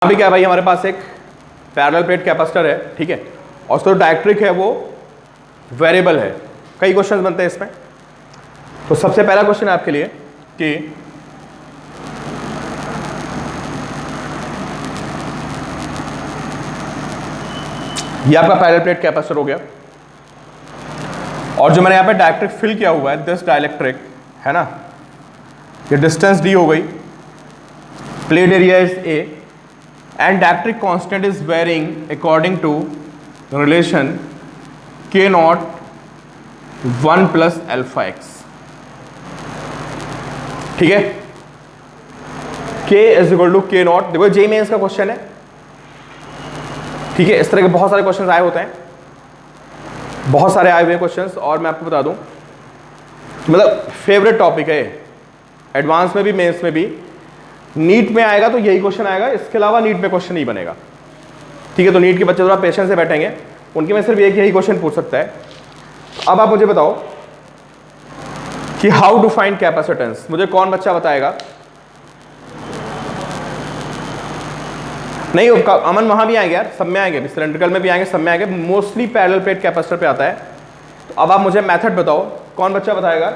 अभी क्या है भाई, हमारे पास एक पैरेलल प्लेट कैपेसिटर है, ठीक है, और उसका जो डायरेक्ट्रिक है वो वेरिएबल है। कई क्वेश्चन बनते हैं इसमें। तो सबसे पहला क्वेश्चन है आपके लिए कि ये आपका पैरेलल प्लेट कैपेसिटर हो गया, और जो मैंने यहाँ पे डायरेक्ट्रिक फिल किया हुआ है, दिस डाइलेक्ट्रिक है ना, ये डिस्टेंस डी हो गई, plate area is a, and dielectric constant is varying according to the relation k naught 1 plus alpha x, ठीक है। k is equal to k naught, देखो जे मेंस का क्वेश्चन है, ठीक है। इस तरह के बहुत सारे क्वेश्चंस आए होते हैं, बहुत सारे आए हुए क्वेश्चंस, और मैं आपको बता दूं मतलब फेवरेट टॉपिक है, एडवांस में भी मेंस में भी। नीट में आएगा तो यही क्वेश्चन आएगा, इसके अलावा नीट में क्वेश्चन नहीं बनेगा, ठीक है। तो नीट के बच्चे थोड़ा पेशेंस से बैठेंगे, उनके में सिर्फ एक यही क्वेश्चन पूछ सकता है। तो अब आप मुझे बताओ कि हाउ टू फाइंड कैपेसिटेंस, मुझे कौन बच्चा बताएगा? नहीं, अमन वहां भी आएंगे यार, सब में आएंगे, सिलेंड्रिकल में भी आएंगे, सब में आएंगे, मोस्टली पैरेलल प्लेट कैपेसिटर पे आता है। तो अब आप मुझे मेथड बताओ, कौन बच्चा बताएगा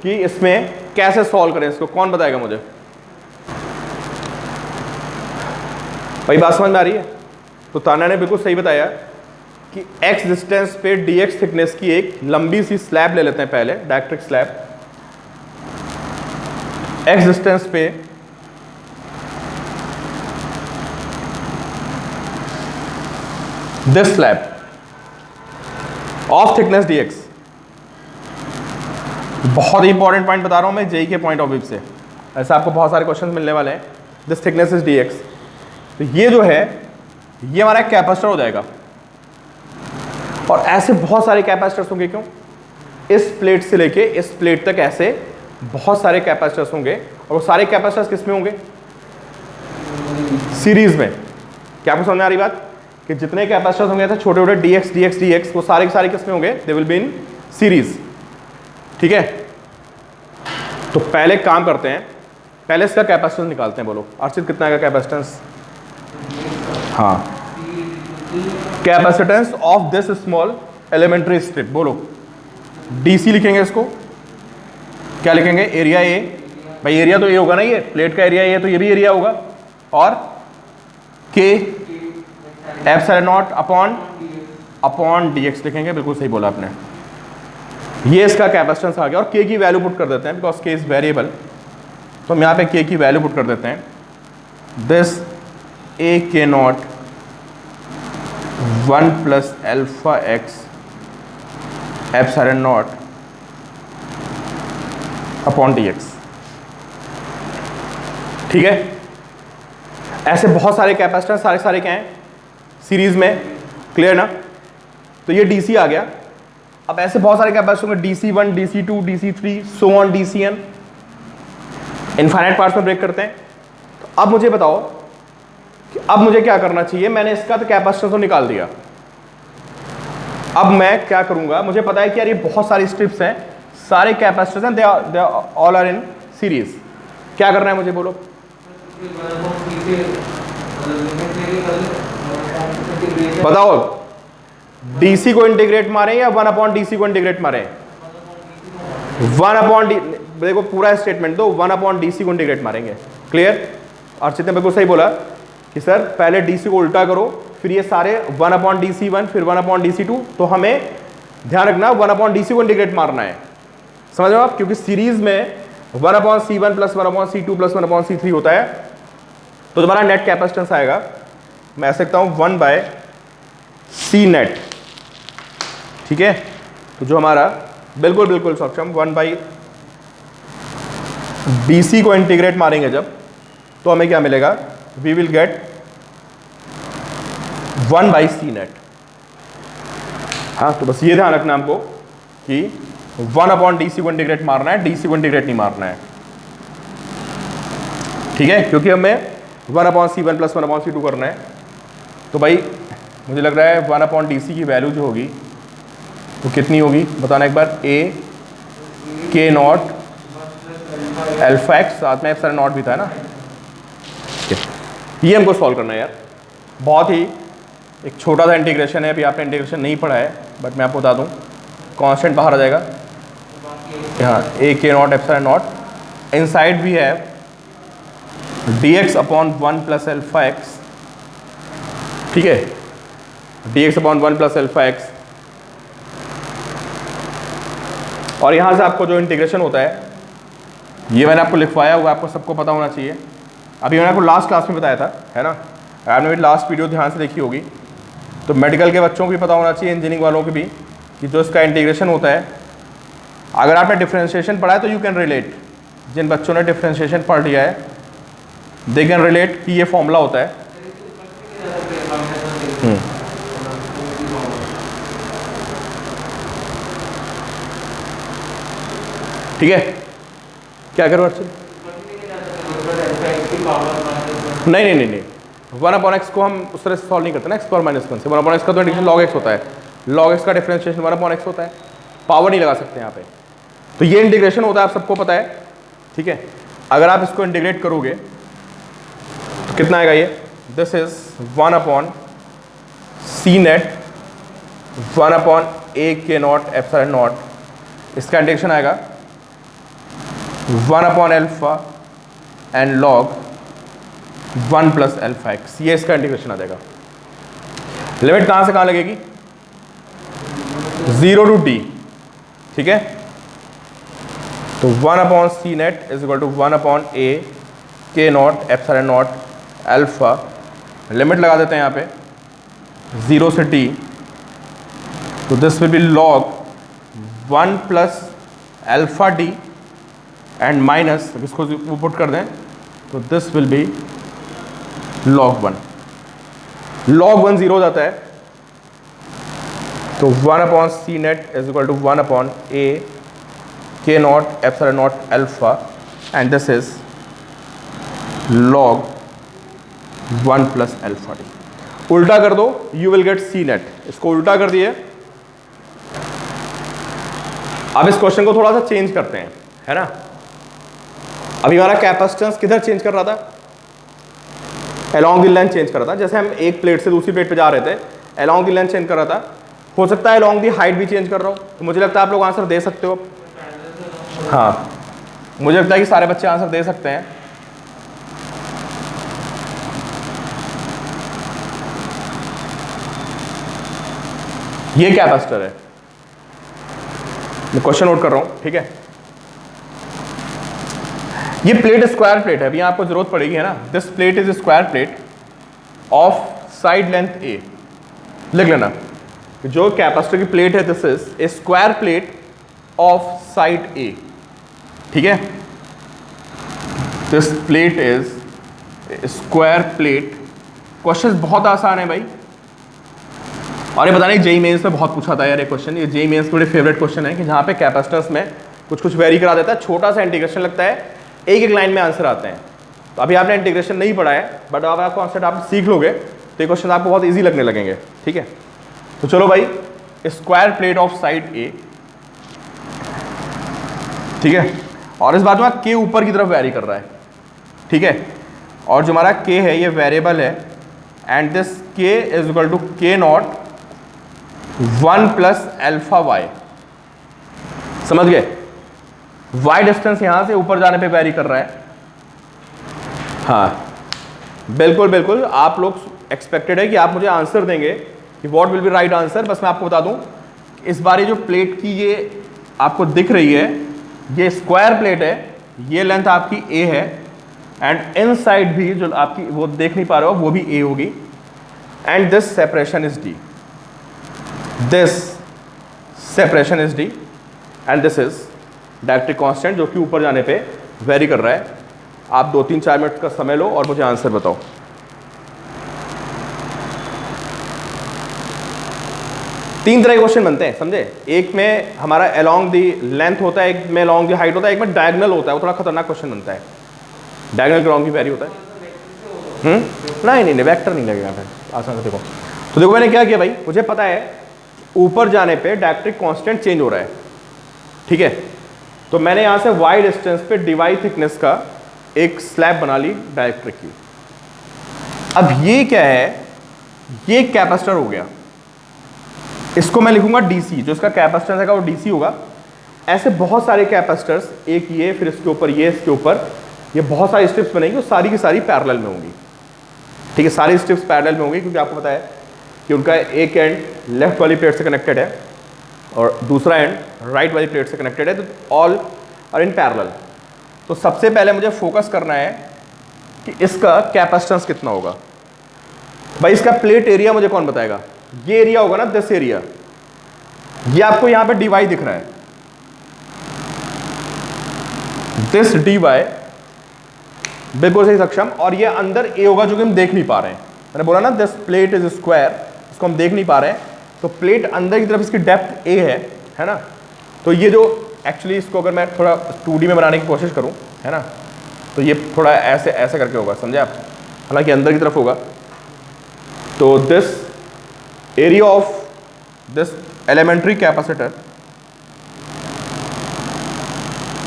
कि इसमें कैसे सॉल्व करें इसको? कौन बताएगा मुझे? भाई बात समझ में आ रही है? तो ताना ने बिल्कुल सही बताया कि x डिस्टेंस पे dx थिकनेस की एक लंबी सी स्लैब ले लेते हैं पहले, डायरेक्ट्रिक स्लैब। x डिस्टेंस पे this slab of thickness dx। बहुत ही इंपॉर्टेंट पॉइंट बता रहा हूं मैं जेई के पॉइंट ऑफ व्यू से, ऐसा आपको बहुत सारे क्वेश्चन मिलने वाले हैं। दिस थिकनेस इज dx, तो ये जो है ये हमारा कैपेसिटर हो जाएगा, और ऐसे बहुत सारे कैपेसिटर्स होंगे। क्यों? इस प्लेट से लेके इस प्लेट तक ऐसे बहुत सारे कैपेसिटर्स होंगे, और वो सारे कैपेसिटर्स किस में होंगे? सीरीज में। क्या आपको समझ में आ रही बात कि जितने कैपेसिटर्स होंगे ऐसे छोटे छोटे dx dx dx, वो सारे के सारे किस में होंगे? They will be in series, ठीक है। तो पहले काम करते हैं, पहले इसका कैपेसिटेंस निकालते हैं। बोलो अर्चित, कितना आएगा कैपेसिटेंस? हाँ, capacitance of this small elementary strip, बोलो डीसी लिखेंगे इसको। क्या लिखेंगे? एरिया ए, भाई एरिया तो ए होगा ना, ये प्लेट का एरिया ए, तो ये भी एरिया होगा, और के एप्सिलॉन नॉट अपॉन डीएक्स लिखेंगे। बिल्कुल सही बोला आपने, ये इसका कैपेसिटेंस आ गया। और के की वैल्यू पुट कर देते हैं, बिकॉज के इज वेरिएबल, तो हम यहाँ पे के की वैल्यू पुट कर देते हैं। This A K naught 1 plus alpha x epsilon naught upon dx, ठीक है। ऐसे बहुत सारे कैपेसिटर, सारे सारे क्या हैं? सीरीज में, क्लियर ना? तो ये डीसी आ गया। अब ऐसे बहुत सारे कैपेसिटर होंगे, DC1 DC2 DC3 so on DCN, infinite parts में ब्रेक करते हैं। तो अब मुझे बताओ कि अब मुझे क्या करना चाहिए? मैंने इसका तो कैपेसिटेंस तो निकाल दिया, अब मैं क्या करूंगा? मुझे पता है कि यार ये बहुत सारी स्ट्रिप्स हैं, सारे कैपेसिटर्स हैं, they all are in series. क्या करना है मुझे, बोलो? बताओ, डीसी को इंटीग्रेट मारें या 1 अपॉन डीसी को इंटीग्रेट मारें? 1 अपॉन डी, देखो पूरा स्टेटमेंट दो, 1 अपॉन डीसी को इंटीग्रेट मारेंगे। क्लियर? अर्चित ने बिल्कुल सही बोला कि सर पहले डीसी को उल्टा करो, फिर ये सारे 1 अपॉन DC1 फिर 1 अपॉन DC2, तो हमें ध्यान रखना 1 अपॉन DC को इंटीग्रेट मारना है, समझ रहे हो आप? क्योंकि सीरीज में 1 upon C1 plus 1 upon C2 plus 1 upon C3 होता है। तो तुम्हारा नेट कैपेसिटेंस आएगा, मैं ऐसे लिखता हूँ 1 बाय C नेट, ठीक है। तो जो हमारा बिल्कुल बिल्कुल सक्षम 1 बाई DC को इंटीग्रेट मारेंगे जब, तो हमें क्या मिलेगा? We will get 1 by C net. हाँ, तो बस ये ध्यान रखना हमको कि 1 अपॉन DC को इंटीग्रेट मारना है, DC को इंटीग्रेट नहीं मारना है, ठीक है। क्योंकि हमें 1 upon C1 plus 1 upon C2 करना है। तो भाई मुझे लग रहा है 1 अपॉन DC की वैल्यू जो होगी वो कितनी होगी? बताना एक बार। ए के नॉट एल्फा एक्स, साथ में एप्सिलॉन नॉट भी था ना, ये हमको सॉल्व करना है यार। बहुत ही एक छोटा सा इंटीग्रेशन है, अभी आपने इंटीग्रेशन नहीं पढ़ा है बट मैं आपको बता दूं, कांस्टेंट बाहर आ जाएगा यहाँ ए K naught epsilon not, inside भी है dx upon 1 plus alpha x, ठीक है, dx upon 1 plus alpha x. और यहाँ से आपको जो इंटीग्रेशन होता है ये मैंने आपको लिखवाया हुआ, आपको सबको पता होना चाहिए। अभी मैंने आपको लास्ट क्लास में बताया था, है ना, आपने मेरी लास्ट वीडियो ध्यान से देखी होगी। तो मेडिकल के बच्चों को भी पता होना चाहिए, इंजीनियरिंग वालों को भी, कि जो इसका इंटीग्रेशन होता है, अगर आपने डिफरेंशिएशन पढ़ा है तो यू कैन रिलेट। जिन बच्चों ने डिफरेंशिएशन पढ़ लिया है दे कैन रिलेट कि ये फॉर्मूला होता है। ठीक है, क्या करो अर्चन? नहीं, 1 अपॉन एक्स को हम उस तरह से सॉल्व नहीं करते ना, एक्स पावर माइनस 1 से। 1 अपॉन एक्स का तो इंटीग्रेशन लॉग एक्स होता है, लॉग एक्स का डिफरेंशिएशन 1 अपॉन एक्स होता है, पावर नहीं लगा सकते यहाँ पे। तो ये इंटीग्रेशन होता है, आप सबको पता है, ठीक है। अगर आप इसको इंटीग्रेट करोगे तो कितना आएगा ये? This is 1 upon C naught 1 upon A K naught epsilon naught, इसका इंटीग्रेशन आएगा 1 upon alpha and log 1 plus alpha x, ये इसका इंटीग्रेशन आ जाएगा। लिमिट कहां से कहां लगेगी? 0 टू d, ठीक है। तो 1 upon C net is equal to 1 upon A K naught epsilon naught alpha, limit लगा देते हैं यहाँ पे 0 से d, तो this will be log 1 plus alpha d and minus, इसको वो पुट कर दें तो this will be log 1। log 1 0 हो जाता है, तो 1 upon C net is equal to 1 upon A K naught epsilon naught alpha and this is log 1 plus alpha D. उल्टा कर दो, you will get C net. इसको उल्टा कर दिए। अब इस क्वेश्चन को थोड़ा सा चेंज करते हैं, है ना। अभी हमारा कैपेसिटेंस किधर चेंज कर रहा था? अलोंग द लेंथ चेंज कर रहा था। जैसे हम एक प्लेट से दूसरी प्लेट पे जा रहे थे, अलोंग द लेंथ चेंज कर रहा था। हो सकता है अलोंग द हाइट भी चेंज कर रहा हो, तो मुझे लगता है आप लोग आंसर दे सकते हो। हाँ, मुझे लगता है कि सारे बच्चे आंसर दे सकते हैं। ये कैपेसिटर है, मैं क्वेश्चन नोट कर रहा हूं, ठीक है। ये प्लेट स्क्वायर प्लेट है, अभी आपको जरूरत पड़ेगी, है ना। This plate is square plate of side length A. लिख लेना जो कैपेसिटर की प्लेट है, this is a square plate of side A, ठीक है। This plate is square plate. Question बहुत आसान है भाई, और ये बताने जेईई मेंस में बहुत पूछा था यार ये क्वेश्चन। ये जेईई मेंस मेरे फेवरेट क्वेश्चन है कि जहाँ पे कैपेसिटर्स में कुछ कुछ वेरी करा देता है, छोटा सा इंटीग्रेशन लगता है, एक एक लाइन में आंसर आते हैं। तो अभी आपने इंटीग्रेशन नहीं पढ़ा है, बट अब आप कॉन्सेप्ट आप सीख लोगे तो ये क्वेश्चन आपको बहुत इजी लगने लगेंगे, ठीक है। तो चलो भाई, square plate of side A, ठीक है। और इस बात में के ऊपर की तरफ वेरी कर रहा है, ठीक है। और जो हमारा के है ये वेरिएबल है, एंड दिस के इज इक्वल टू के नॉट 1 प्लस अल्फा वाई। समझ गए? वाई डिस्टेंस यहां से ऊपर जाने पे वेरी कर रहा है। हाँ बिल्कुल बिल्कुल, आप लोग एक्सपेक्टेड है कि आप मुझे आंसर देंगे कि what will be right answer. बस मैं आपको बता दूं, इस बार ये जो प्लेट की ये आपको दिख रही है, ये स्क्वायर प्लेट है, ये लेंथ आपकी ए है, एंड इनसाइड भी जो आपकी वो देख नहीं पा रहे हो वो भी ए होगी, and this separation is D. This separation is D and this is डायरेक्ट्रिक constant जो कि ऊपर जाने पे वेरी कर रहा है। आप 2-3-4 मिनट का समय लो और मुझे आंसर बताओ। तीन तरह के क्वेश्चन बनते हैं, समझे। एक में हमारा अलोंग दी लेंथ होता है, एक में अलोंग दी हाइट होता है, एक में डायगोनल होता है। वो थोड़ा खतरनाक क्वेश्चन बनता है, डायगोनल अलोंग की वेरी होता है। नहीं, वेक्टर नहीं लगेगा फिर, आसान से देखो। तो देखो मैंने क्या किया भाई, मुझे पता है ऊपर जाने पे डायरेक्ट्रिक कांस्टेंट चेंज हो रहा है, ठीक है। तो मैंने यहां से वाई डिस्टेंस पे dy थिकनेस का एक स्लैब बना ली डायरेक्ट्रिक की, अब ये क्या है, ये कैपेसिटर हो गया, इसको मैं लिखूंगा डीसी, जो इसका कैपेसिटेंस है वो डीसी होगा। ऐसे बहुत सारे कैपेसिटर्स, एक ये, फिर इसके ऊपर ये, इसके ऊपर ये बहुत सारी स्ट्रिप्स बनेंगी और सारी की सारी पैरेलल में होंगी। ठीक है, सारी स्ट्रिप्स पैरेलल में होंगी क्योंकि आपको पता है कि उनका एक एंड लेफ्ट वाली प्लेट से कनेक्टेड है और दूसरा एंड राइट वाली प्लेट से कनेक्टेड है, तो ऑल आर इन पैरेलल। तो सबसे पहले मुझे फोकस करना है कि इसका कैपेसिटेंस कितना होगा। भाई इसका प्लेट एरिया मुझे कौन बताएगा? ये एरिया होगा ना, दिस एरिया, ये आपको यहां पे dy दिख रहा है, दिस dy, बिल्कुल सही सक्षम। और ये अंदर a होगा जो कि हम देख नहीं पा रहे हैं। मैंने बोला ना दिस प्लेट इज स्क्वायर, इसको हम देख नहीं पा रहे हैं, तो प्लेट अंदर की तरफ इसकी डेप्थ a है ना। तो ये जो एक्चुअली इसको अगर मैं थोड़ा 2D में बनाने की कोशिश करूं, है ना, तो ये थोड़ा ऐसे ऐसे करके होगा, समझे आप, हालांकि अंदर की तरफ होगा। तो this area of this elementary capacitor,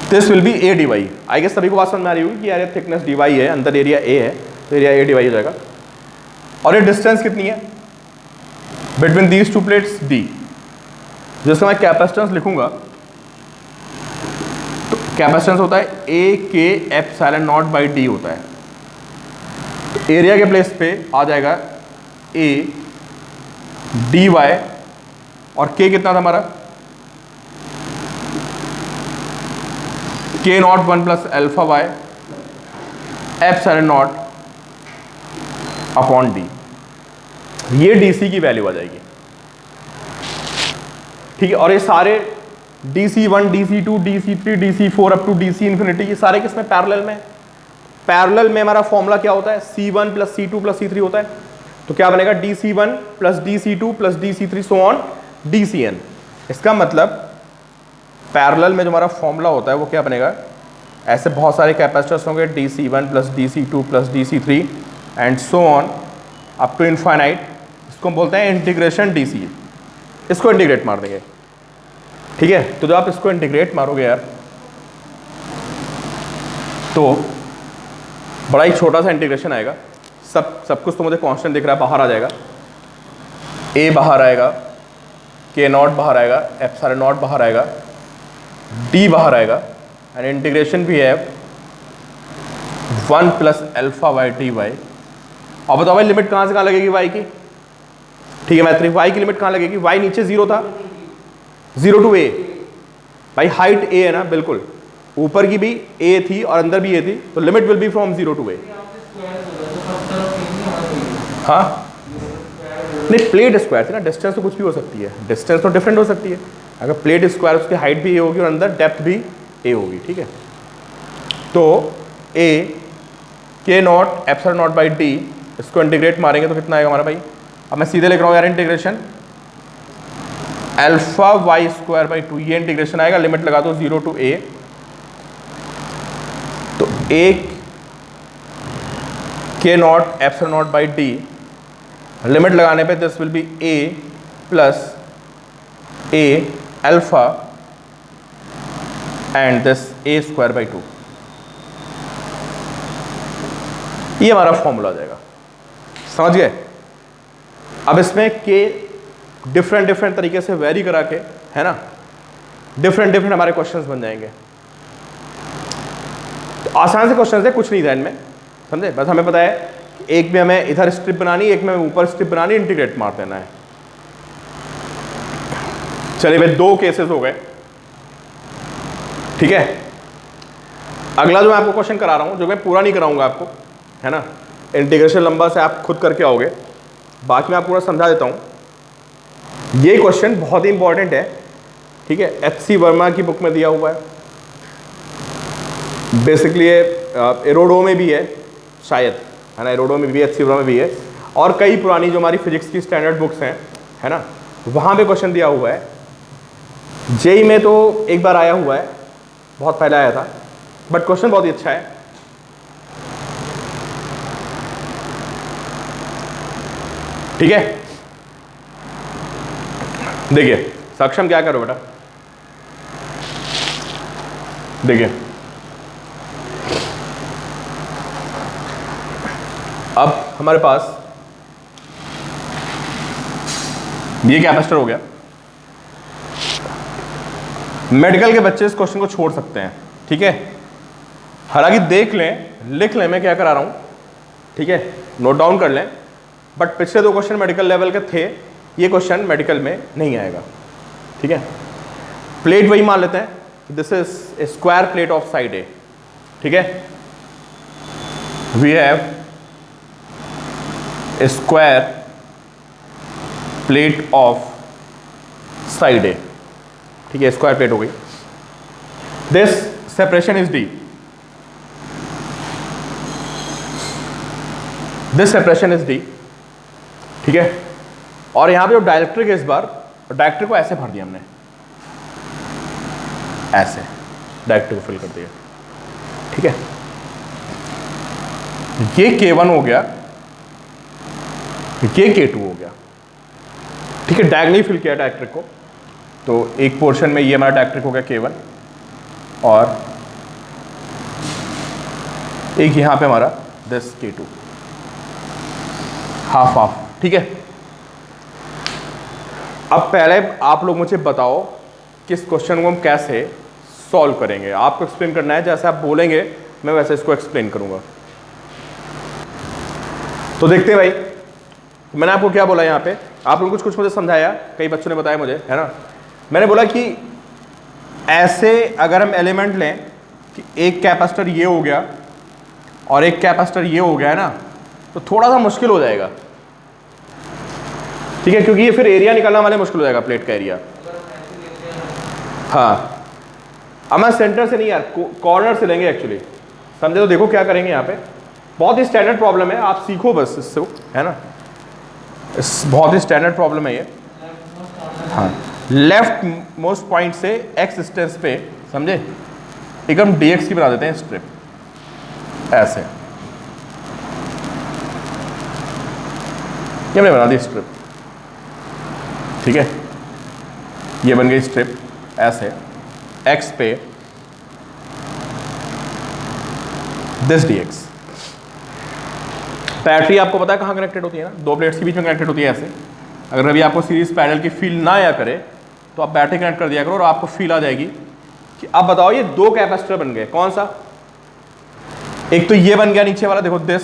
this will be a dy। I guess सभी को बात समझ में आ रही होगी कि यार ये थिकनेस dy है, अंदर एरिया a है, तो एरिया a dy हो जाएगा। और ये डिस्टेंस कितनी है between these two plates? d, जिसका मैं कैपेसिटेंस लिखूंगा, तो कैपेसिटेंस होता है a k epsilon naught by d होता है। तो एरिया के प्लेस पे आ जाएगा a dy, और k कितना था हमारा? k not 1 plus alpha y epsilon naught upon d। ये dc की वैल्यू आ जाएगी। ठीक है, और ये सारे dc1 dc2 dc3 dc4 up to dc infinity, ये सारे किसमें? पैरेलल में। पैरेलल में हमारा फॉर्मूला क्या होता है? c1 plus c2 plus c3 होता है। तो क्या बनेगा? dc1 plus dc2 plus dc3 so on dcn। इसका मतलब पैरेलल में जो हमारा फॉर्मूला होता है वो क्या बनेगा? ऐसे बहुत सारे कैपेसिटर्स होंगे, dc1 plus dc2 plus dc3 and so on up to infinite. इसको हम बोलते हैं इंटीग्रेशन dc। इसको इंटीग्रेट मार देंगे। ठीक है, तो जब आप इसको इंटीग्रेट मारोगे यार, तो बड़ा ही छोटा सा इंटीग्रेशन आएगा। सब कुछ तो मुझे कांस्टेंट दिख रहा है, बाहर आ जाएगा, a बाहर आएगा, k नॉट बाहर आएगा, एप्सिलॉन नॉट बाहर आएगा, d बाहर आएगा, एंड इंटीग्रेशन भी है 1 plus alpha y d y. अब बताओ भाई लिमिट कहाँ से कहाँ लगेगी y की? ठीक है मैत्री, y की लिमिट कहाँ लगेगी? y नीचे 0 था, 0 टू a। भाई हाइट a है ना, बिल्कुल ऊपर की भी a थी और अंदर भी a थी, तो limit will be from 0 to a। हाँ नहीं, प्लेट स्क्वायर थी ना, डिस्टेंस तो कुछ भी हो सकती है, डिस्टेंस तो डिफरेंट हो सकती है। अगर प्लेट स्क्वायर, उसकी हाइट भी a होगी और अंदर डेप्थ भी a होगी। ठीक है, तो a k naught epsilon naught by d, इसको इंटीग्रेट मारेंगे तो कितना आएगा हमारा भाई? अब मैं सीधे लिख रहा हूँ यार, integration alpha y square by 2, ये इंटीग्रेशन आएगा। लिमिट लगा दो 0 टू a, तो a k naught epsilon naught by d, limit लगाने पे this will be a plus a alpha and this a square by 2। ये हमारा फॉर्मूला आ जाएगा, समझ गए? अब इसमें k डिफरेंट तरीके से वेरी करा के, है ना, डिफरेंट हमारे क्वेश्चंस बन जाएंगे। तो आसान से क्वेश्चंस है, कुछ नहीं था इनमें, समझे? बस हमें पता है कि एक में हमें इधर स्ट्रिप बनानी, एक में ऊपर स्ट्रिप बनानी, इंटीग्रेट मार देना है। चलिए भाई, 2 केसेस हो गए। ठीक है, अगला जो मैं आपको क्वेश्चन करा रहा हूं, जो मैं पूरा नहीं कराऊंगा आपको, है ना, इंटीग्रेशन लंबा से आप खुद करके आओगे, बाकी मैं आपको पूरा समझा देता हूं। ये क्वेश्चन बहुत ही इंपॉर्टेंट है। ठीक है, HC वर्मा की बुक में दिया हुआ है, बेसिकली ये एरोडो में भी है शायद, है ना, एरोडो में भी है, HC वर्मा में भी है, और कई पुरानी जो हमारी फिजिक्स की स्टैंडर्ड बुक्स हैं, है ना, वहाँ पे क्वेश्चन दिया हुआ है। जेई में तो एक बार आया हुआ है, बहुत पहले आया था, बट क्वेश्चन बहुत ही अच्छा है। ठीक है, देखिए सक्षम क्या करो बेटा, देखिए अब हमारे पास ये कैपेसिटर हो गया। मेडिकल के बच्चे इस क्वेश्चन को छोड़ सकते हैं, ठीक है, हालांकि देख लें, लिख लें मैं क्या करा रहा हूं, ठीक है, नोट डाउन कर लें, बट पिछले 2 क्वेश्चन मेडिकल लेवल के थे, ये क्वेश्चन मेडिकल में नहीं आएगा, ठीक है। प्लेट वही मान लेते हैं, this is a square plate of side A, ठीक है, we have a square plate of side A, ठीक है, स्क्वायर प्लेट हो गई। This separation is D, this separation is D, ठीक है, और यहां पे जो डायरेक्ट्रिक है, इस बार डायरेक्ट्रिक को ऐसे भर दिया हमने, ऐसे डायरेक्ट्रिक को फिल कर दिया, ठीक है। ये K1 हो गया, ये K2 हो गया, ठीक है, डायगोनली फिल किया डायरेक्ट्रिक को, तो एक पोर्शन में ये हमारा डायरेक्ट्रिक हो गया K1 और एक यहां पे हमारा दिस K2, हाफ हाफ, ठीक है। अब पहले आप लोग मुझे बताओ कि इस क्वेश्चन को हम कैसे सॉल्व करेंगे। आपको एक्सप्लेन करना है, जैसे आप बोलेंगे मैं वैसे इसको एक्सप्लेन करूंगा। तो देखते हैं भाई, मैंने आपको क्या बोला, यहाँ पे आप लोगों को कुछ मुझे समझाया, कई बच्चों ने बताया मुझे, है ना। मैंने बोला कि ऐसे अगर हम एलिमेंट लें कि एक कैपेसिटर ये हो गया और एक कैपेसिटर ये हो गया, है ना, तो थोड़ा सा मुश्किल हो जाएगा, ठीक है, क्योंकि ये फिर एरिया निकालना वाले मुश्किल हो जाएगा, प्लेट का एरिया। हाँ, अब मैं सेंटर से नहीं यार, कॉर्नर से लेंगे एक्चुअली, समझे। तो देखो क्या करेंगे, यहाँ पे बहुत ही स्टैंडर्ड प्रॉब्लम है, आप सीखो बस इससे, है ना, बहुत ही स्टैंडर्ड प्रॉब्लम है ये। हाँ, लेफ्ट मोस्ट पॉइंट से एक्स डिस्टेंस पे, समझे, एक हम dx की बना देते हैं स्ट्रिप, ऐसे ये हमने बना दी स्ट्रिप, ठीक है, ये बन गई स्ट्रिप ऐसे x पे दिस dx। बैटरी आपको पता है कहाँ कनेक्टेड होती है ना, 2 प्लेट्स के बीच में कनेक्टेड होती है ऐसे। अगर अभी आपको सीरीज पैरेलल की फील ना आया करे तो आप बैटरी कनेक्ट कर दिया करो और आपको फील आ जाएगी कि अब बताओ ये 2 कैपेसिटर बन गए, कौन सा, एक तो ये बन गया नीचे वाला, देखो दिस,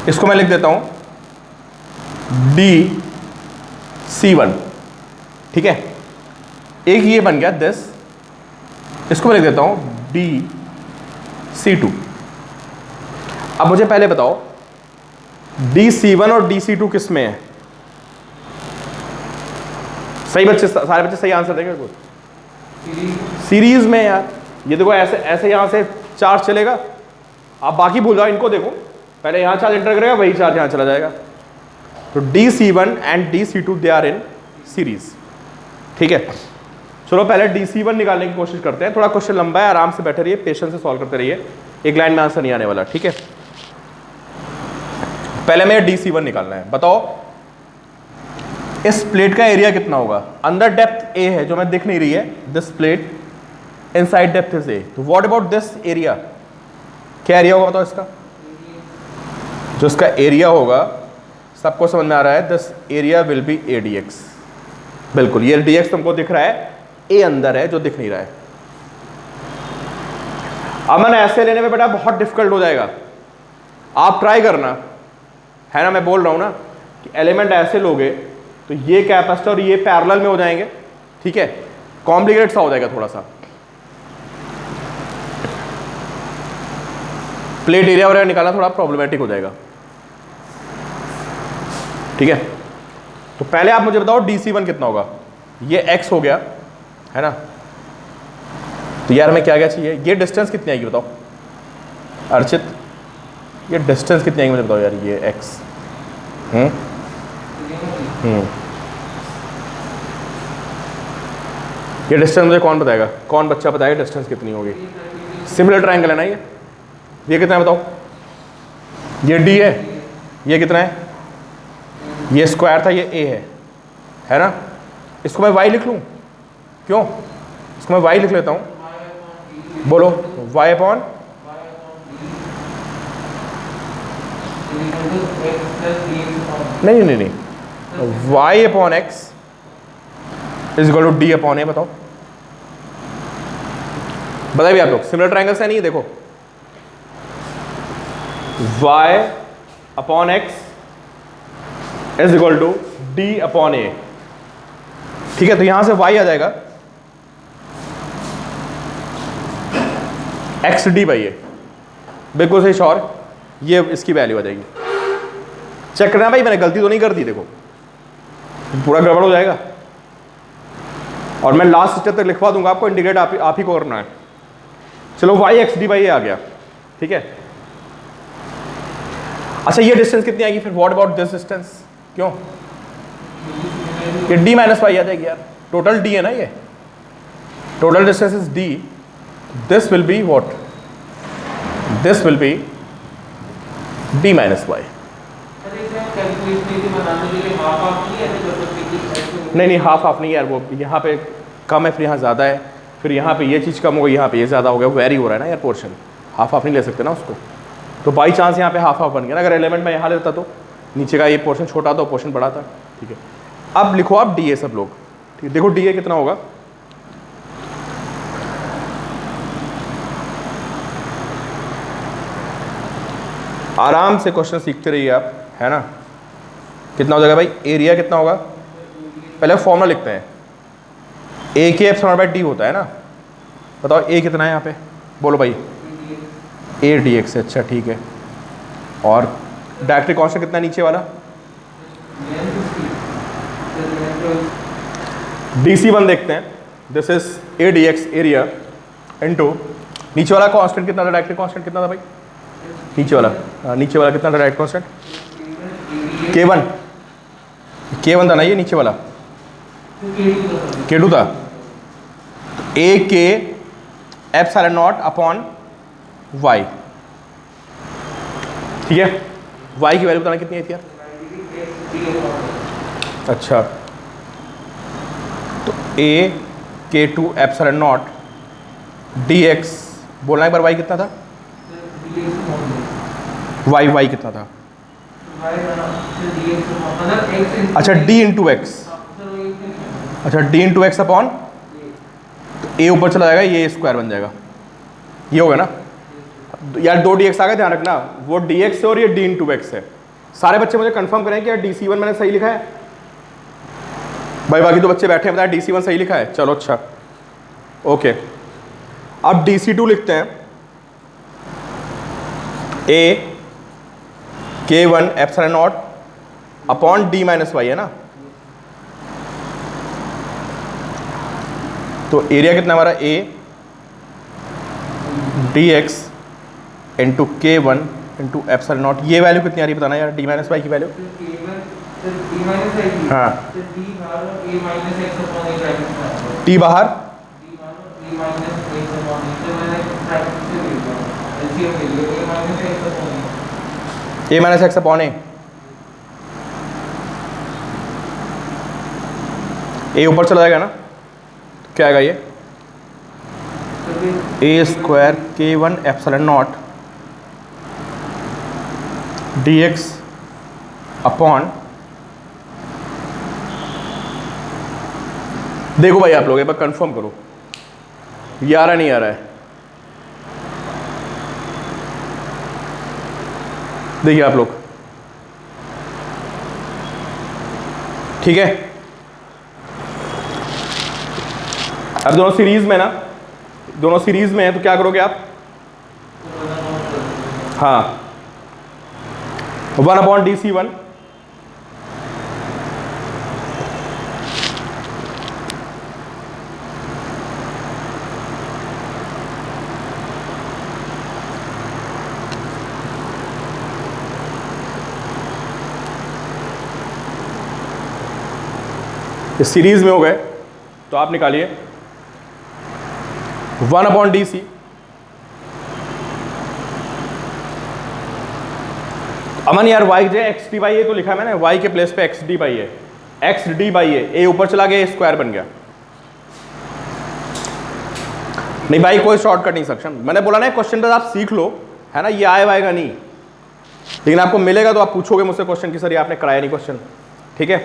इसको मैं लिख देता हूं DC1, ठीक है, एक ये बन गया दिस, इसको मैं लिख देता हूं DC2। अब मुझे पहले बताओ DC1 और DC2 किस में है? सही बच्चे, सारे बच्चे सही आंसर देंगे कुछ, सीरीज में यार। ये देखो ऐसे ऐसे यहां से चार्ज चलेगा, आप बाकी भूल जाओ, इनको देखो, पहले यहां चार्ज एंटर करेगा, वही चार्ज यहां चला जाएगा। तो DC1 and DC2 they are in series, ठीक है। चलो पहले DC1 निकालने की कोशिश करते हैं, थोड़ा क्वेश्चन लंबा है, आराम से बैठे रहिए, पेशेंस से सॉल्व करते रहिए, एक लाइन में आंसर नहीं आने वाला, ठीक है। पहले में DC1 निकालना है, बताओ इस प्लेट का एरिया कितना होगा। अंदर डेप्थ A है जो मैं दिख नहीं रही है, this plate inside depth is A, तो व्हाट अबाउट दिस एरिया, क्या एरिया होगा बताओ इसका, जो इसका एरिया होगा सबको समझ में आ रहा है, this area will be ADX, बिल्कुल, ये DX तुमको दिख रहा है, A अंदर है जो दिख नहीं रहा है। अब मैंने ऐसे लेने में बेटा बहुत डिफिकल्ट हो जाएगा, आप ट्राई करना, है ना, मैं बोल रहा हूं ना कि एलिमेंट ऐसे लोगे तो ये कैपेसिटर और ये पैरेलल में हो जाएंगे, ठीक है, कॉम्प्लिकेटेड सा हो जाएगा थोड़ा सा, प्लेट एरिया वगैरह निकालना थोड़ा प्रॉब्लमेटिक हो जाएगा, ठीक है। तो पहले आप मुझे बताओ DC1 कितना होगा, ये x हो गया, है ना, तो यार हमें क्या क्या चाहिए, ये डिस्टेंस कितनी आएगी बताओ अर्चित, ये डिस्टेंस कितनी आएगी मुझे बताओ यार, ये x, ये डिस्टेंस मुझे कौन बताएगा, कौन बच्चा बताएगा डिस्टेंस कितनी होगी। सिमिलर ट्रायंगल है ना ये कितना है बताओ, ये D है, ये कितना है, ये स्क्वायर था, ये A है ना, इसको मैं y लिख लूँ, क्यों, इसको मैं y लिख लेता हूँ, बोलो y अपॉन, नहीं नहीं नहीं, y upon X is equal to D upon A. बताओ बताइए आप लोग, सिमिलर ट्रायंगल्स है नहीं? देखो y upon X is equal to D upon A. ठीक है, तो यहां से y आ जाएगा एक्स डी बाई ए, बिल्कुल सही श्योर, ये इसकी वैल्यू आ जाएगी। चेक करना भाई मैंने गलती तो नहीं कर दी, देखो पूरा गड़बड़ हो जाएगा। और मैं लास्ट स्टेप तक लिखवा दूंगा आपको, इंटीग्रेट आप ही को करना है। चलो y एक्स डी बाई ए आ गया, ठीक है। अच्छा ये डिस्टेंस कितनी आएगी फिर? What about this distance? क्यों? ये d माइनस वाई आ जाएगी यार, टोटल d है ना, ये total distance is d, this will be what? This will be d minus y. नहीं हाफ नहीं यार, वो यहाँ पे कम है फिर यहाँ ज़्यादा है, फिर यहाँ पे ये चीज़ कम हो गई, यहाँ पे ये ज़्यादा हो गया, वेरी हो रहा है ना यार पोर्शन। हाफ नहीं ले सकते ना उसको, तो बाई चांस यहाँ पे हाफ बन गया ना। अगर एलिमेंट मैं यहाँ लेता तो नीचे का ये पोर्शन छोटा था, पोर्शन बड़ा था, ठीक है। अब लिखो आप डी ए सब लोग, ठीक है। देखो डी ए कितना होगा, आराम से क्वेश्चन सीखते रहिए आप, है ना। कितना हो जाएगा भाई? एरिया कितना होगा? पहले फॉर्मूला लिखते हैं, ए के एप्सिलॉन बाय डी होता है ना। बताओ ए कितना है यहाँ पे, बोलो भाई। ए डी एक्स, अच्छा ठीक है। और डायरेक्टरी कांस्टेंट कितना है नीचे वाला? DC1 देखते हैं, this is A D x area into नीचे वाला कांस्टेंट कितना था? डायरेक्टरी कांस्टेंट कितना था भाई? नीचे वाला कितना था डायरेक्ट कांस्टेंट? K1 था ना, ये नीचे वाला K2 था। ए के एप्सिलॉन नॉट अपॉन y, ठीक है। y की वैल्यू बताना कितनी है यार? अच्छा तो a K2 epsilon naught dx, बोलना एक बार y कितना था? y कितना था? अच्छा d इंटू एक्स, अच्छा d इंटू एक्स अपॉन, तो a ऊपर चला जाएगा, ये स्क्वायर बन जाएगा, ये हो गया ना यार। 2 dx आ गए, ध्यान रखना, वो dx है और ये d इंटू एक्स है। सारे बच्चे मुझे कंफर्म करें कि यार DC1 मैंने सही लिखा है भाई? बाकी तो बच्चे बैठे हैं, बताया DC1 सही लिखा है, चलो अच्छा ओके। अब DC2 लिखते हैं, a K1 epsilon naught upon d minus Y, है ना। तो एरिया कितना हमारा? a dx into K1 into epsilon naught, ये वैल्यू कितनी आ रही है बताना यार, d माइनस वाई की वैल्यू? हाँ t बाहर, a minus X upon A ऊपर चला जाएगा ना, तो क्या आएगा ये? A square K1 epsilon naught dx upon, देखो भाई आप लोग एक बार कंफर्म करो, ये आ रहा नहीं आ रहा है? देखिए आप लोग, ठीक है। अब दोनों सीरीज में ना, दोनों सीरीज में है, तो क्या करोगे आप? हाँ 1 अपॉन DC1 इस सीरीज में हो गए, तो आप निकालिए 1 अपॉन DC, अमन यार y जो एक्स डी बाई ए तो लिखा है मैंने, y के प्लेस पे X D by A, X D by A ऊपर चला गया, स्क्वायर बन गया। नहीं भाई कोई शॉर्टकट नहीं सक्षम, मैंने बोला ना क्वेश्चन तो आप सीख लो, है ना, ये आएगा नहीं, लेकिन आपको मिलेगा तो आप पूछोगे मुझसे क्वेश्चन कि सर ये आपने कराया नहीं क्वेश्चन, ठीक है।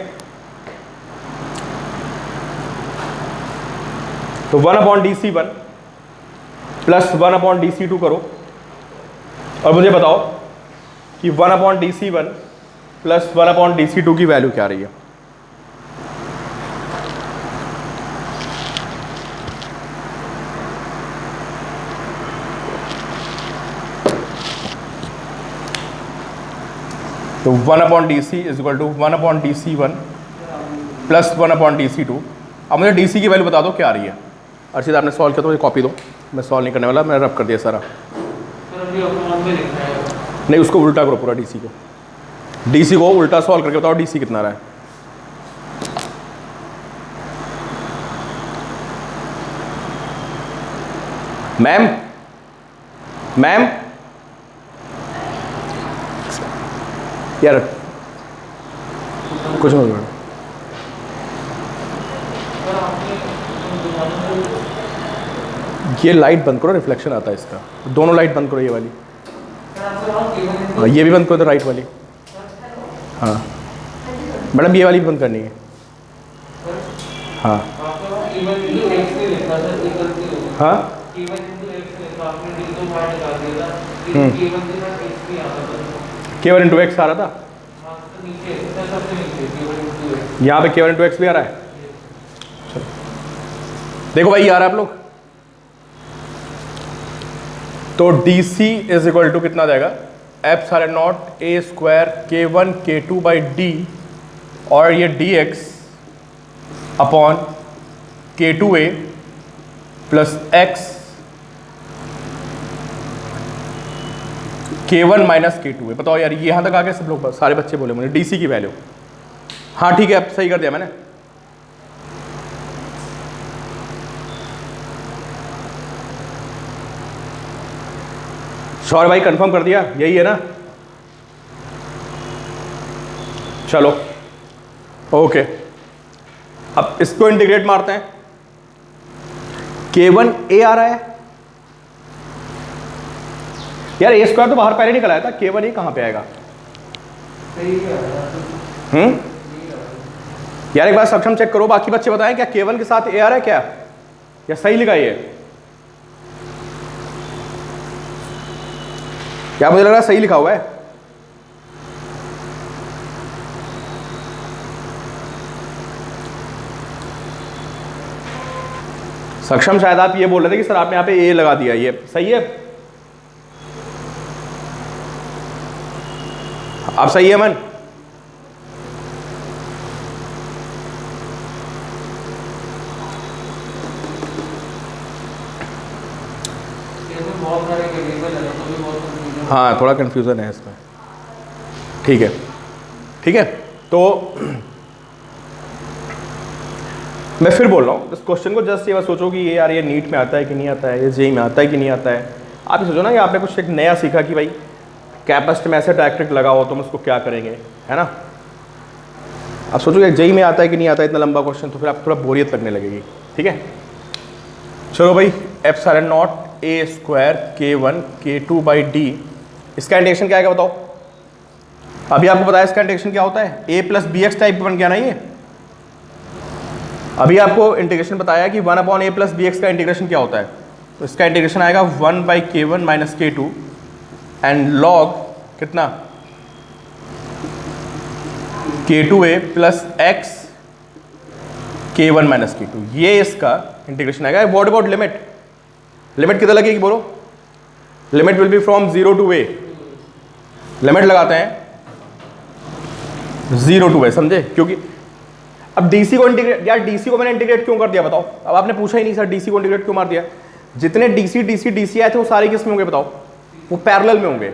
तो 1/dc1 प्लस 1/dc2 करो और मुझे बताओ कि 1/dc1 प्लस 1/dc2 की वैल्यू क्या आ रही है। तो 1/dc is equal to 1/dc1 plus 1/dc2। अब मुझे dc की वैल्यू बता दो क्या आ रही है। अर्षित आपने सॉल्व किया तो मुझे कॉपी दो, मैं सॉल्व नहीं करने वाला, मैंने रब कर दिया सारा। नहीं, उसको उल्टा करो पूरा dc को, dc को उल्टा सॉल्व करके बताओ dc कितना रहा है। मैम मैम यार कुछ नहीं होगा। ये लाइट बंद करो, रिफ्लेक्शन आता है इसका। दोनों लाइट बंद करो, ये वाली, हाँ ये भी बंद करो, तो राइट वाली, हाँ मैडम ये वाली भी बंद करनी है, हाँ हाँ K1 इंटू एक्स आ रहा था, यहाँ पे K1 इंटू एक्स भी आ रहा है। चलो देखो भाई, ये आ रहा है आप लोग। तो DC इज इक्वल टू कितना जाएगा, epsilon not a square K1 K2 by D, और ये dx upon K2a plus x K1 minus K2 है। बताओ यार, ये यहाँ तक आ गए सब लोग, सारे बच्चे बोले मुझे DC की वैल्यू। हाँ ठीक है, अब सही कर दिया मैंने। शौर्य भाई कंफर्म कर दिया, यही है ना। चलो ओके, अब इसको इंटीग्रेट मारते हैं। K1a आ रहा है यार, a स्क्वायर तो बाहर पहले निकल आया था, K1a कहां पे आएगा। यार एक बार सक्षम चेक करो, बाकी बच्चे बताएं क्या K1 के साथ a आ रहा है क्या, या सही लिखा ये, क्या मुझे लग रहा है सही लिखा हुआ है। सक्षम शायद आप ये बोल रहे थे कि सर आपने यहाँ पे ए लगा दिया, ये सही है, आप सही है मन। हाँ थोड़ा कंफ्यूजन है इसमें, ठीक है ठीक है। तो मैं फिर बोल रहा हूँ, इस क्वेश्चन को जस्ट ये बस सोचो कि ये यार ये नीट में आता है कि नहीं आता है, ये जेई में आता है कि नहीं आता है। आप ये सोचो ना कि आपने कुछ एक नया सीखा कि भाई कैपेसिटर में ऐसे डायरेक्ट्रिक लगा हो तो हम उसको क्या करेंगे, है ना। आप सोचो कि जेई में आता है कि नहीं आता है इतना लंबा क्वेश्चन, तो फिर आपको थोड़ा बोरियत लगने लगेगी, ठीक है। चलो भाई, epsilon not a square K1 K2 by D, इसका इंटीग्रेशन क्या आएगा बताओ। अभी आपको बताया इसका इंटीग्रेशन क्या होता है, a plus b x type बन गया ना ये। अभी आपको इंटीग्रेशन बताया कि 1/a प्लस बी एक्स का इंटीग्रेशन क्या होता है, तो इसका इंटीग्रेशन आएगा 1/K1 minus K2 and log कितना K2a plus x K1 minus K2, ये इसका इंटीग्रेशन आएगा। व्हाट अबाउट लिमिट, लिमिट कितना लगेगी बोलो। Limit will be from 0 to a, limit लगाते हैं 0 to a, समझे। क्योंकि अब डीसी को इंटीग्रेट, यार डीसी को मैंने इंटीग्रेट क्यों कर दिया बताओ। अब आपने पूछा ही नहीं सर डीसी को इंटीग्रेट क्यों मार दिया। जितने डीसी डीसी डीसी आए थे वो सारे किस में होंगे बताओ, वो पैरेलल में होंगे।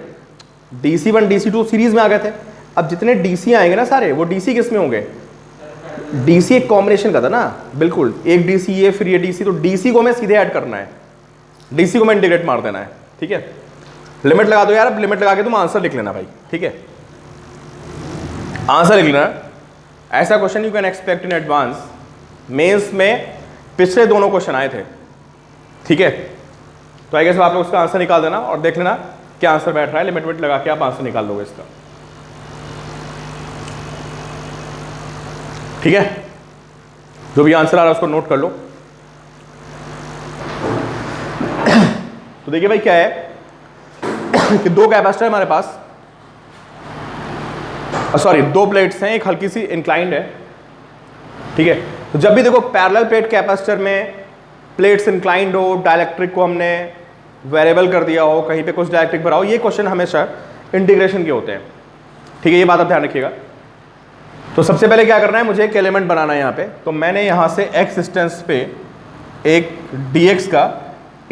DC1 DC2 सीरीज में आ गए थे। अब जितने डीसी आएंगे ना सारे, वो डीसी किस में होंगे, डीसी एक कॉम्बिनेशन का था ना, बिल्कुल एक डीसी ये फिर ये डीसी, तो डीसी को हमें सीधे ऐड करना है, डीसी को मैं इंटीग्रेट मार देना है, ठीक है। लिमिट लगा दो यार, अब लिमिट लगा के तुम आंसर लिख लेना भाई, ठीक है, आंसर लिख लेना। ऐसा question you can expect in advance, Mains में पिछले दोनों क्वेश्चन आए थे, ठीक है। तो आई गेस आप लोग उसका आंसर निकाल देना और देख लेना क्या आंसर बैठ रहा है, लिमिट विमिट लगा के आप आंसर निकाल दोगे इसका। ठीक है, जो भी आंसर आ रहा है उसको नोट कर लो। तो देखिए भाई क्या है कि दो कैपेसिटर हमारे पास, सॉरी दो प्लेट्स हैं, एक हल्की सी इंक्लाइंड है। ठीक है, तो जब भी देखो पैरेलल प्लेट कैपेसिटर में प्लेट्स इंक्लाइंड हो, डाइलेक्ट्रिक को हमने वेरिएबल कर दिया हो, कहीं पे कुछ डाइलेक्ट्रिक भरा हो, ये क्वेश्चन हमेशा इंटीग्रेशन के होते हैं। ठीक है, ये बात आप ध्यान रखिएगा। तो सबसे पहले क्या करना है, मुझे एक एलिमेंट बनाना है यहाँ पे। तो मैंने यहाँ से x डिस्टेंस पे एक dx का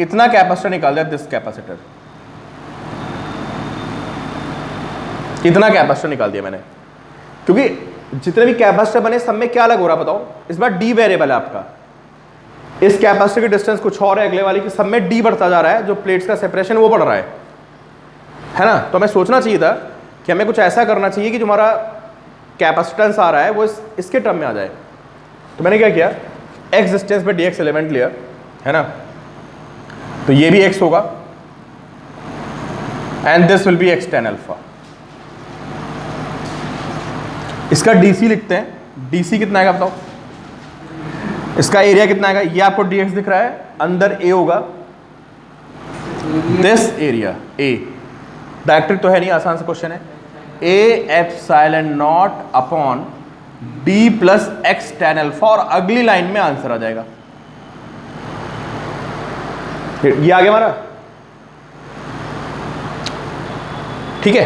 इतना कैपेसिटर निकाल दिया, दिस कैपेसिटर, इतना कैपेसिटर निकाल दिया मैंने। क्योंकि जितने भी कैपेसिटर बने सब में क्या अलग हो रहा है बताओ, इस बार d वेरिएबल है आपका। इस कैपेसिटर की डिस्टेंस कुछ और है, अगले वाली की सब में d बढ़ता जा रहा है, जो प्लेट्स का सेपरेशन वो बढ़ रहा है ना। तो हमें सोचना चाहिए था कि हमें कुछ ऐसा करना चाहिए कि जो हमारा कैपेसिटेंस आ रहा है वो इसके टर्म में आ जाए। तो मैंने क्या किया, x डिस्टेंस पे dx एलिमेंट लिया, है ना। तो ये भी x होगा and this will B x tan alpha. इसका dc लिखते हैं, dc कितना आएगा बताओ, इसका एरिया कितना आएगा, ये आपको dx दिख रहा है, अंदर a होगा, दिस एरिया a, डायरेक्ट्रिक तो है नहीं, आसान सा क्वेश्चन है, a epsilon naught upon d plus x tan alpha, और अगली लाइन में आंसर आ जाएगा। ये आ गया हमारा। ठीक है,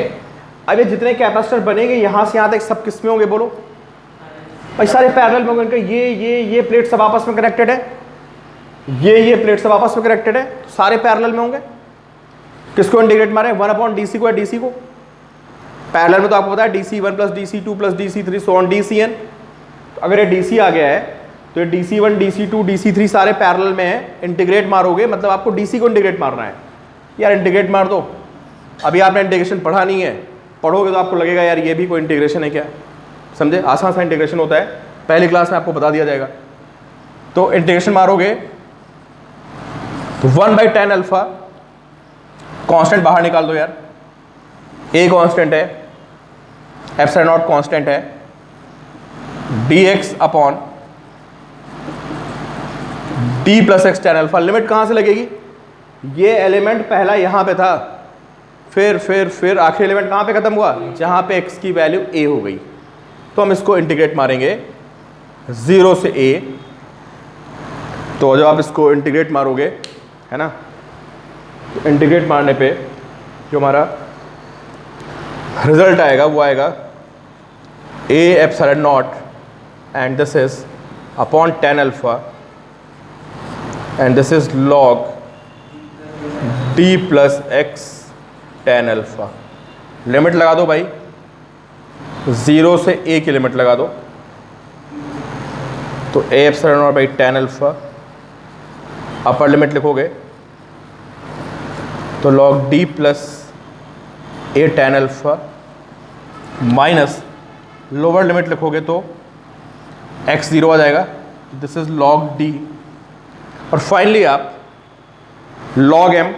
अब ये जितने कैपेसिटर बनेंगे यहां से यहां तक सब किस में होंगे बोलो भाई, सारे पैरेलल में होंगे। ये प्लेट सब आपस में कनेक्टेड है, ये प्लेट सब आपस में कनेक्टेड है, तो सारे पैरेलल में होंगे। किसको इंटीग्रेट मारे, 1/dc को, या dc को। पैरेलल में तो आपको पता है dc1 plus dc2 plus dc3 so on dcn। तो अगर ये dc आ गया है तो ये dc1 dc2 dc3 सारे पैरेलल में है, इंटीग्रेट मारोगे मतलब आपको dc को इंटीग्रेट मारना है। यार इंटीग्रेट मार दो, अभी आपने इंटीग्रेशन पढ़ा नहीं है, पढ़ोगे तो आपको लगेगा यार ये भी कोई इंटीग्रेशन है क्या, समझे, आसान सा इंटीग्रेशन होता है, पहली क्लास में आपको बता दिया जाएगा। तो इंटीग्रेशन मारोगे तो 1/tan अल्फा, कांस्टेंट बाहर निकाल दो यार, a कांस्टेंट है, एप्सिलॉन नॉट कांस्टेंट है, dx upon d plus x tan alpha. Limit कहां से लगेगी, ये एलिमेंट पहला यहां पे था, फिर आखिरी एलिमेंट कहां पे खत्म हुआ, जहां पे x की वैल्यू a हो गई। तो हम इसको इंटीग्रेट मारेंगे 0 से a। तो जब आप इसको इंटीग्रेट मारोगे, है ना, तो इंटीग्रेट मारने पे जो हमारा रिजल्ट आएगा वो आएगा a epsilon not and this is upon tan alpha and this is log d plus x tan alpha. Limit लगा दो भाई, 0 से a की लिमिट लगा दो, तो a epsilon naught by tan alpha, upper limit लिखोगे तो log d plus a tan alpha minus lower limit लिखोगे तो x 0 आ जाएगा, दिस इज log d, और फाइनली आप log m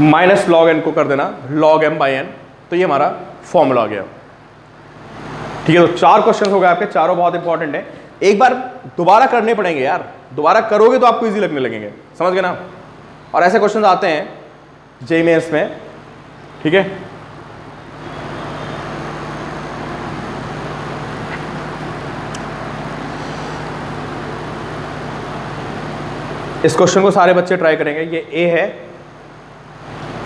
minus log n को कर देना log m बाई n। तो ये हमारा फॉर्मूला आ गया। ठीक है, तो 4 क्वेश्चन हो गए आपके, चारों बहुत इंपॉर्टेंट है, एक बार दोबारा करने पड़ेंगे यार, दोबारा करोगे तो आपको इजी लगने लगेंगे, समझ गए ना। और ऐसे क्वेश्चन आते हैं जेईई मेंस में। ठीक है, इस क्वेश्चन को सारे बच्चे ट्राई करेंगे। ये ए है,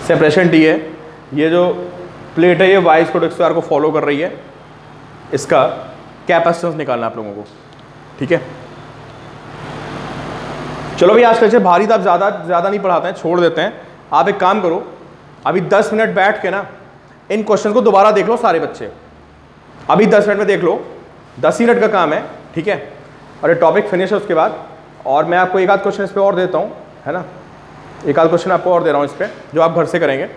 सेपरेशन डी है, ये जो प्लेट है ये वाई स्क्वायर स्क्वायर को फॉलो कर रही है, इसका कैपेसिटेंस निकालना आप लोगों को। ठीक है, चलो भाई आज कल से भारी तो आप ज़्यादा नहीं पढ़ाते हैं, छोड़ देते हैं। आप एक काम करो, अभी 10 मिनट बैठ के ना इन क्वेश्चन को दोबारा देख लो सारे बच्चे, अभी 10 मिनट में देख लो, 10 ही मिनट का काम है। ठीक है, और ये टॉपिक फिनिश है उसके बाद, और मैं आपको एक आध क्वेश्चन इस पर और देता हूँ, है ना, एक आध क्वेश्चन आपको और दे रहा हूँ इस पर, जो आप घर से करेंगे।